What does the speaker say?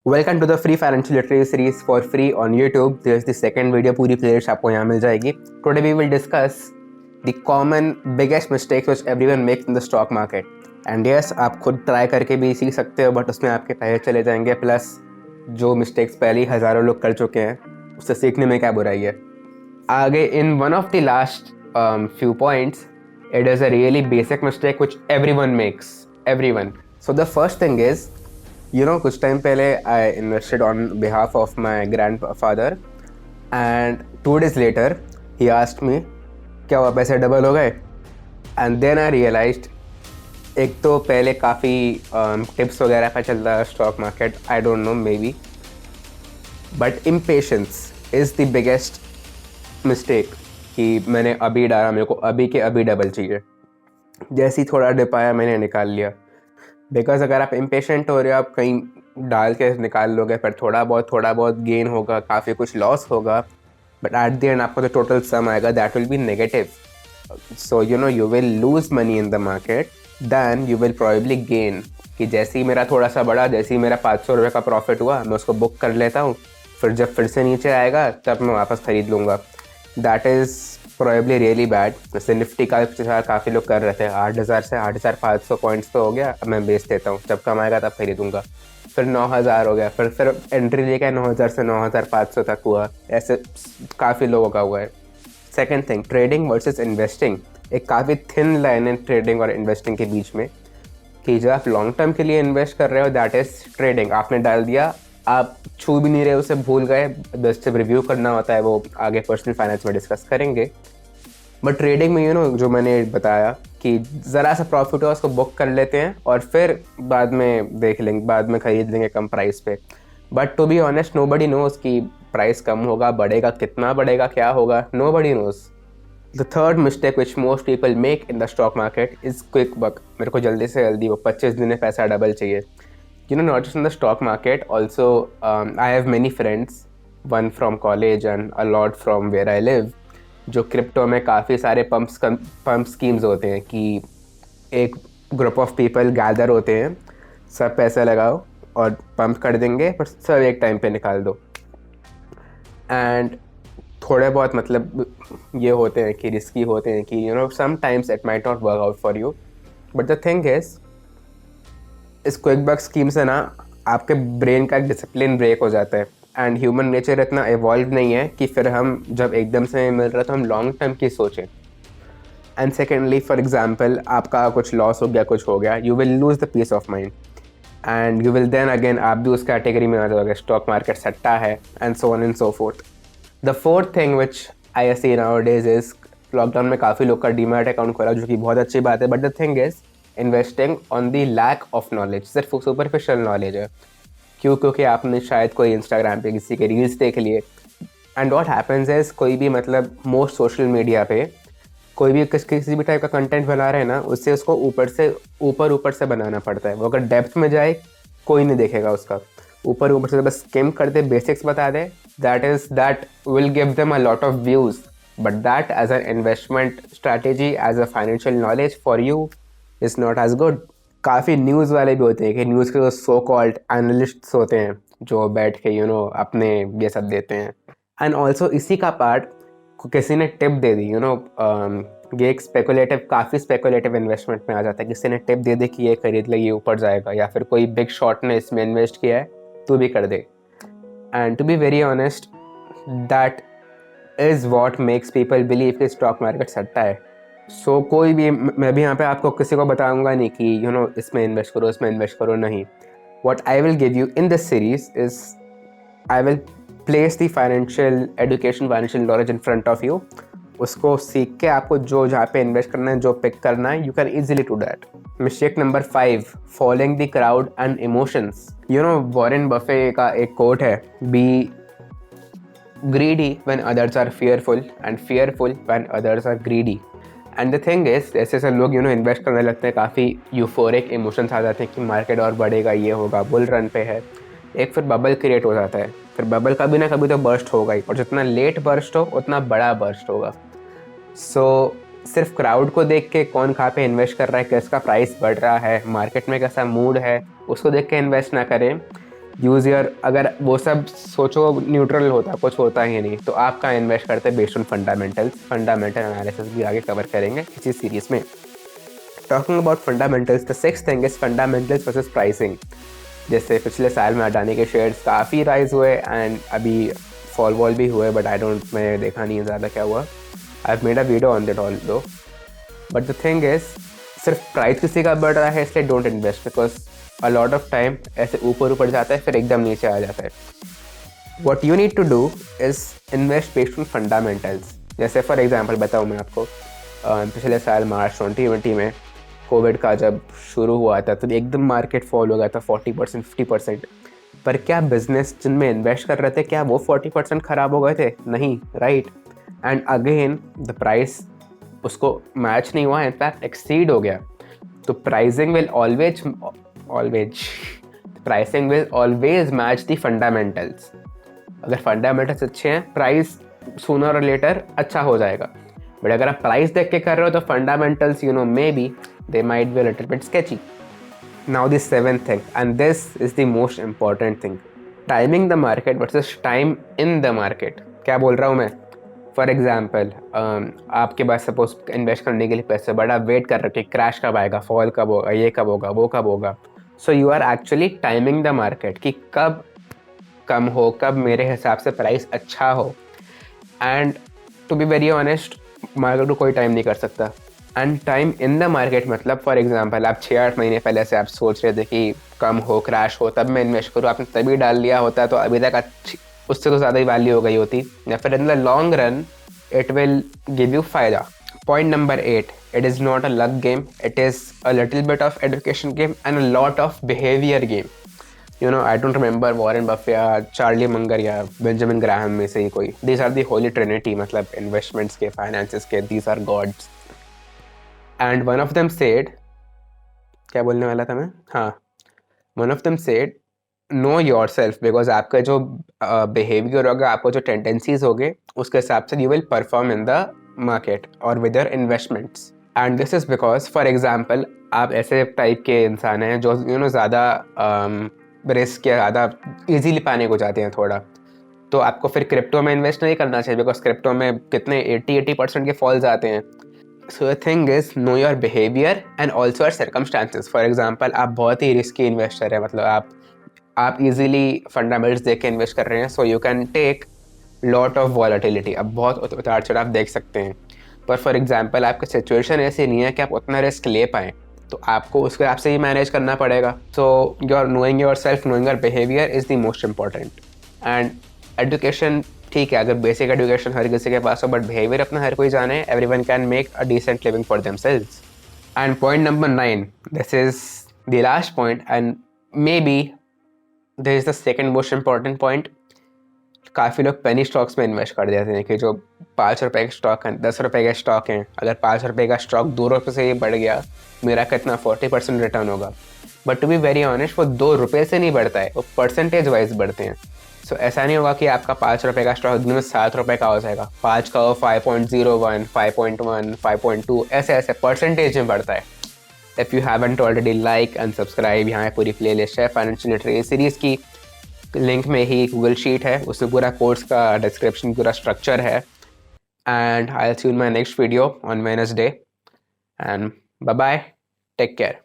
Welcome to the free financial literacy series for free on YouTube. This the second video, पूरी playlist आपको यहाँ मिल जाएगी। Today we will discuss the common biggest mistakes which everyone makes in the stock market. And yes, आप खुद try करके भी सीख सकते हो, बट उसमें आपके पैसे चले जाएंगे, प्लस जो मिस्टेक्स पहले ही हज़ारों लोग कर चुके हैं उससे सीखने में क्या बुराई है। आगे in one of the last few points, it is a really basic mistake which everyone makes, everyone. So the first thing is, कुछ टाइम पहले I invested on behalf of my grandfather and 2 days later he asked me क्या हुआ, पैसे double हो गए? And then I realized, एक तो पहले काफ़ी टिप्स वगैरह पे चलता है stock market, I don't know may be, but impatience is the biggest mistake कि मैंने अभी डाला, मेरे को अभी के अभी डबल चाहिए। जैसे ही थोड़ा डिप आया मैंने निकाल लिया, बिकॉज अगर आप इम्पेशेंट हो रहे हो, आप कहीं डाल के निकाल लोगे, पर थोड़ा बहुत गेन होगा, काफ़ी कुछ लॉस होगा, बट एट द एंड आपको जो टोटल सम आएगा that will be negative. So you will lose money in the market than you will probably gain. कि जैसे ही मेरा थोड़ा सा बढ़ा, जैसे ही मेरा 500 रुपये का प्रॉफिट हुआ, मैं उसको बुक कर लेता हूँ, फिर जब फिर से नीचे आएगा तब मैं वापस ख़रीद लूँगा। That is probably really bad. जैसे निफ्टी का काफ़ी लोग कर रहे थे, 8,000 से 8,500 पॉइंट्स तो हो गया, अब मैं बेच देता हूँ, जब कम आएगा तब खरीदूँगा। फिर 9,000 हो गया, फिर एंट्री लेके 9,000 से 9,500 तक हुआ। ऐसे काफ़ी लोगों का हुआ है। Second thing, trading versus investing. एक काफ़ी थिन लाइन है ट्रेडिंग और इन्वेस्टिंग के बीच में, कि जब आप लॉन्ग टर्म के लिए इन्वेस्ट कर रहे हो दैट इज़ ट्रेडिंग। आपने डाल दिया, आप छू भी नहीं रहे, उसे भूल गए, बस जब रिव्यू करना होता है, वो आगे पर्सनल फाइनेंस में डिस्कस करेंगे। बट ट्रेडिंग में जो मैंने बताया कि ज़रा सा प्रॉफिट हुआ उसको बुक कर लेते हैं और फिर बाद में देख लेंगे, बाद में ख़रीद लेंगे कम प्राइस पे। But to be honest, nobody knows कि प्राइस कम होगा, बढ़ेगा, कितना बढ़ेगा, क्या होगा, nobody knows. The third mistake which most people make in the stock market is quick buck. मेरे को जल्दी से जल्दी, वो 25 दिन में पैसा डबल चाहिए। Not just in the stock market, also I have many friends, one from college and a lot from where I live, जो क्रिप्टो में काफ़ी सारे पंप स्कीम्स होते हैं कि एक ग्रुप ऑफ पीपल गैदर होते हैं, सब पैसा लगाओ और पंप कर देंगे, पर सब एक टाइम पे निकाल दो। एंड थोड़े बहुत मतलब ये होते हैं कि रिस्की होते हैं कि sometimes it might not work out for you, but the thing is, इस क्विक बक स्कीम से ना आपके ब्रेन का एक डिसिप्लिन ब्रेक हो जाता है। एंड ह्यूमन नेचर इतना इवॉल्व नहीं है कि फिर हम जब एकदम से मिल रहा तो हम लॉन्ग टर्म की सोचें। एंड सेकेंडली, फॉर एग्जांपल, आपका कुछ लॉस हो गया, कुछ हो गया, you will lose the peace of mind and you will then again आप भी उस कैटेगरी में आ जाओगे, स्टॉक मार्केट सट्टा है, and so on and so forth. The fourth thing which I see nowadays is, lockdown में काफ़ी लोग का डीमैट अकाउंट खोला, जो कि बहुत अच्छी बात है, but the thing is investing on the lack of knowledge. सिर्फ सुपरफिशियल नॉलेज है। क्योंकि आपने शायद कोई इंस्टाग्राम पे किसी के रील्स देख लिए, एंड व्हाट हैपेंस इज, कोई भी मतलब मोस्ट सोशल मीडिया पे कोई भी किसी भी टाइप का कंटेंट बना रहे हैं ना, उससे उसको ऊपर से बनाना पड़ता है। वो अगर डेप्थ में जाए कोई नहीं देखेगा उसका, ऊपर से बस स्किम कर दे, बेसिक्स बता दे, that will give them a lot of views, but that as an investment strategy, as a financial knowledge for you is not as good. काफ़ी न्यूज़ वाले भी होते हैं कि न्यूज़ के जो सो कॉल्ड एनालिस्ट्स होते हैं, जो बैठ के अपने ये सब देते हैं। एंड ऑल्सो इसी का पार्ट किसी ने टिप दे दी, ये एक काफ़ी स्पेकुलेटिव इन्वेस्टमेंट में आ जाता है। किसी ने टिप दे दी कि ये खरीद ले, ये ऊपर जाएगा, या फिर कोई बिग शॉट ने इसमें इन्वेस्ट किया है, तो भी कर दे। And to be very honest, that is what makes people believe कि स्टॉक मार्केट सट्टा है। सो कोई भी, मैं भी यहाँ पे आपको किसी को बताऊंगा नहीं कि इसमें इन्वेस्ट करो, इसमें इन्वेस्ट करो, नहीं। What I will give you in this series is, I will place the financial education, financial knowledge in front of you. उसको सीख के आपको जो जहाँ पे इन्वेस्ट करना है, जो पिक करना है, you can easily do that. Mistake number 5, following the crowd and emotions. Warren Buffett का एक कोट है, B greedy when others are fearful and fearful when others are greedy. And the thing is, ऐसे से लोग invest करने लगते हैं, काफ़ी यूफोरिक इमोशंस आ जाते हैं कि मार्केट और बढ़ेगा, ये होगा, बुल रन पे है। एक फिर बबल क्रिएट हो जाता है, फिर बबल कभी ना कभी तो बर्स्ट होगा ही, और जितना लेट बर्स्ट हो उतना बड़ा बर्स्ट होगा। सो सिर्फ क्राउड को देख के कौन कहाँ पे इन्वेस्ट कर रहा है, किसका प्राइस बढ़ रहा है, मार्केट में कैसा मूड है, उसको देख के इन्वेस्ट ना करें। यूज़ योर, अगर वो सब सोचो न्यूट्रल होता, कुछ होता ही नहीं, तो आप कहाँ इन्वेस्ट करते हैं based on fundamentals. Fundamental analysis भी आगे कवर करेंगे इसी सीरीज़ में। Talking about fundamentals, the sixth thing is fundamentals versus pricing. जैसे पिछले साल में अडानी के शेयर्स काफ़ी राइज हुए एंड अभी फॉल वॉल भी हुए, बट मैंने देखा नहीं है ज़्यादा क्या हुआ। I have made a video on that also, but the thing is सिर्फ प्राइस किसी का बढ़ रहा है इसलिए don't invest, because a lot of time ऐसे ऊपर जाता है फिर एकदम नीचे आ जाता है। What you need to do is invest based on fundamentals. जैसे फॉर एग्जाम्पल बताऊँ मैं आपको, पिछले साल मार्च 2020 में कोविड का जब शुरू हुआ था तो एकदम मार्केट फॉल हो गया था 40% 50%। पर क्या बिजनेस जिनमें इन्वेस्ट कर रहे थे क्या वो 40% ख़राब हो गए थे? नहीं, right. And again the price उसको मैच नहीं हुआ, इनफैक्ट एक्सीड हो गया। तो pricing will always match the fundamentals. अगर फंडामेंटल्स अच्छे हैं प्राइस सूनर और लेटर अच्छा हो जाएगा, बट अगर आप प्राइस देख के कर रहे हो तो fundamentals may be they might be a little bit sketchy. Now the seventh thing, and this is the most important thing, timing the market versus time in the market. क्या बोल रहा हूँ मैं? फॉर एग्जाम्पल आपके पास suppose invest करने के लिए पैसे, बट आप वेट कर रहे हो क्रैश कब आएगा, फॉल कब होगा, ये कब होगा, वो कब होगा। So you are actually timing the market कि कब कम हो, कब मेरे हिसाब से प्राइस अच्छा हो। And to be very honest, market को कोई टाइम नहीं कर सकता। And time in the market मतलब फॉर एग्जांपल आप 6-8 महीने पहले से आप सोच रहे थे कि कम हो, क्रैश हो, तब मैं इन्वेस्ट करूँ, आपने तभी डाल लिया होता तो अभी तक उससे तो ज़्यादा ही वैल्यू हो गई होती, या फिर in the long run it will give you फायदा। Point number 8, it is not a luck game, it is a little bit of education game and a lot of behaviour game. I don't remember Warren Buffett या Charlie Munger या Benjamin Graham में से ही कोई। These are the holy trinity, मतलब investments के, finances के, these are gods. And one of them said, क्या बोलने वाला था मैं, हाँ, one of them said know your self, because आपका जो बिहेवियर होगा, आपको जो टेंडेंसीज होंगे, उसके हिसाब से you will perform in the market और with your investments. And this is because for example आप ऐसे टाइप के इंसान हैं जो ज़्यादा रिस्क या ज़्यादा ईजीली पाने को जाते हैं थोड़ा, तो आपको फिर क्रिप्टो में इन्वेस्ट नहीं करना चाहिए, बिकॉज क्रिप्टो में कितने 80% के फॉल्स आते हैं। So the thing is know your behaviour and also your circumstances. For example आप बहुत ही रिस्की इन्वेस्टर है, मतलब आप इजीली फंडामेंटल्स देख के इन्वेस्ट कर रहे हैं, so you can take lot of volatility, अब बहुत उतार चढ़ाव देख सकते हैं। पर फॉर एग्जाम्पल आपकी सिचुएशन ऐसी नहीं है कि आप उतना रिस्क ले पाएँ, तो आपको उसके हिसाब से ही मैनेज करना पड़ेगा। So your knowing your self, knowing your behaviour is the most important. And education, ठीक है, अगर बेसिक एजुकेशन हर किसी के पास हो, बट बिहेवियर अपना हर कोई जाने, everyone can make a decent living for themselves. And point number 9, this is the last point and may be this is the second most important point. काफ़ी लोग पेनी स्टॉक्स में इन्वेस्ट कर देते हैं कि जो 5 रुपये के स्टॉक हैं, 10 रुपये के स्टॉक हैं, अगर 5 रुपये का स्टॉक 2 रुपये से ही बढ़ गया, मेरा कितना 40% रिटर्न होगा। But to be very honest, वो 2 रुपये से नहीं बढ़ता है, वो परसेंटेज वाइज बढ़ते हैं। सो ऐसा नहीं होगा कि आपका 5 रुपये का स्टॉक दिन में 7 रुपये का हो जाएगा, 5 का हो 5.01, 5.1, 5.2, ऐसे परसेंटेज में बढ़ता है। If you haven't already like and subscribe, यहाँ पूरी प्ले लिस्ट है फाइनेंशियल लिटरेसी सीरीज़ की, लिंक में ही गूगल शीट है, उसमें पूरा कोर्स का डिस्क्रिप्शन, पूरा स्ट्रक्चर है। And I will see you in my next video on Wednesday and bye bye, take care.